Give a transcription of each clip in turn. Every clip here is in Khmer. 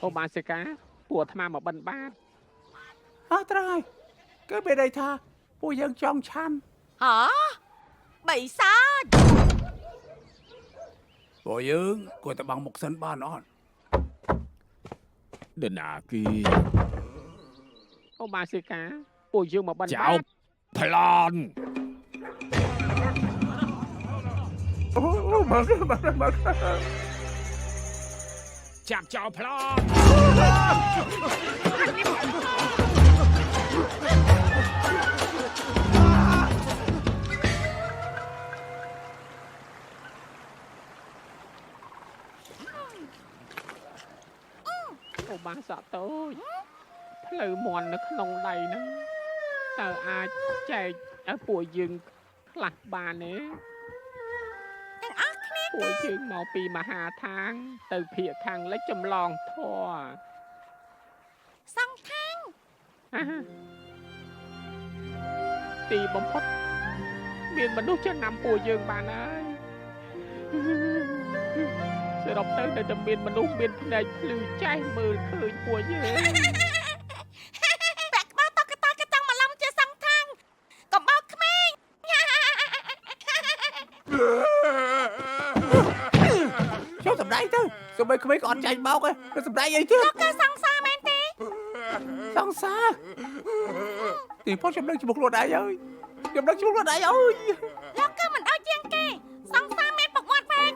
អូបាសិកាពួកអាត្មាមកបិណ្ឌបាតអើត្រូវហើយគឺមានន័យថាពួកយើងចង់ឆាន់ហ៎បិសាចពួកយើងគួរតែបាំងមុខសិនបានអត់ដណាគីអូបាសិកាពួកយើងមកបិណ្ឌចៅបាតប្លន់អូមកចាប់ចោលប្លន់អូបាសក់តូចផ្លូវមន់នៅក្នុងដៃហ្នឹងតើអាចចែកឲ្យពួកយើងខ្លះបានទេទាំងអស់គ្នា ពួកយើងមកពីមហាឋានទៅភាគខាងលិចចម្លងធរ សង្ខាង ទីបំផុតមានមនុស្សចំណាំពួកយើងបានហើយសរុបទៅនៅតែមានមនុស្សមានភ្នែកភ្លឺចែកមើលឃើញពួកយើង បាក់ក្បាលតកតាក៏ចង់មកឡំជាសង្ខាងកំបោកក្មេង ចូលសម្ដែងទៅសូម្បីក្មេងក៏អត់ចាញ់បោកទេទៅសម្ដែងអីទៀត លោកគឺសង្សារមែនទេស ង្សារទីផុតខ្ញុំនឹងជាមួយខ្លួនឯងហើយខ្ញុំនឹងជាមួយខ្លួនឯងហើយ លោកគឺមិនដូចជាងគេសង្សារមែនពុកមាត់វែង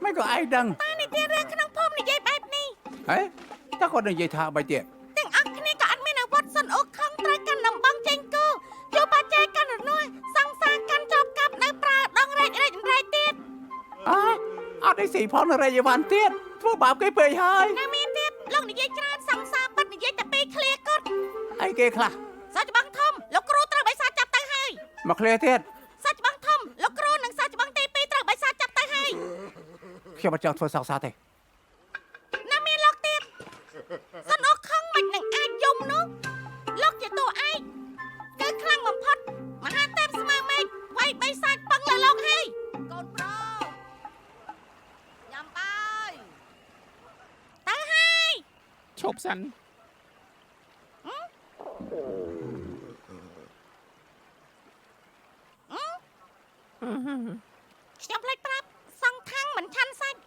មិនក៏ឯងដឹង តែនិទានរឿងក្នុងភូមិនិយាយបែបនេះ ហេតើគាត់និយាយថាអ្វីទៀត ទាំងអស់គ្នាក៏អត់មានអាវុធសិនអូខំត្រូវកាន់ដំបងចេញគូយកបាចែកកាន់រនួយសង្សារកាន់ជាប់កាប់នៅប្រើដងរែករែកទៀត អត់ឯស៊ីផងនៅរេយវ៉ាន់ទៀតធ្វើបាបគេពេកហើយ នៅមានទៀតលោកនិយាយច្រើនសង្សារប៉ិតនិយាយតែពីរឃ្លាគាត់ អីគេខ្លះ សាច់ច្បងធំលោកគ្រូត្រូវបិសាចចាប់ទៅហើយ មកឃ្លាទៀត សាច់ច្បងធំលោកគ្រូនិងសាច់ច្បងទី2ត្រូវបិសាចចាប់ទៅហើយ ខ្ញុំមិនចង់ធ្វើសង្សារទេ នៅមានលោកទៀតសិនអូខំមិននឹងអាចយំនោះលោកជាតួឯកគឺខ្លាំងបំផុតមហាទេពស្មើមេឃវាយបិសាចប៉ឹងលើលោកហើយកូនប្រុសញ៉ាំបាយទៅហើយ ឈប់សិន ខ្ញុំភ្លេចប្រាប់សង្ខាងមិនឆាន់សាច់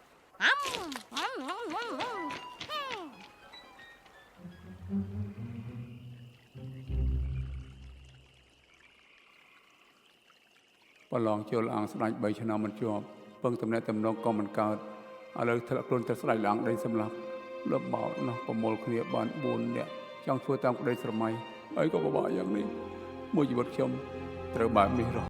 ប្រឡងចូលអង្គស្ដេច3ឆ្នាំមិនជាប់ពឹងតំណែងតំណងក៏មិនកើតឥឡូវធ្លាក់ខ្លួនទៅស្ដេចឡើងដេញសម្លាប់លបបោនោះប្រមូលគ្នាបាន4នាក់ចង់ធ្វើតាមក្តីស្រមៃហើយក៏ពិបាកយ៉ាងនេះមួយជីវិតខ្ញុំត្រូវបែបនេះរស់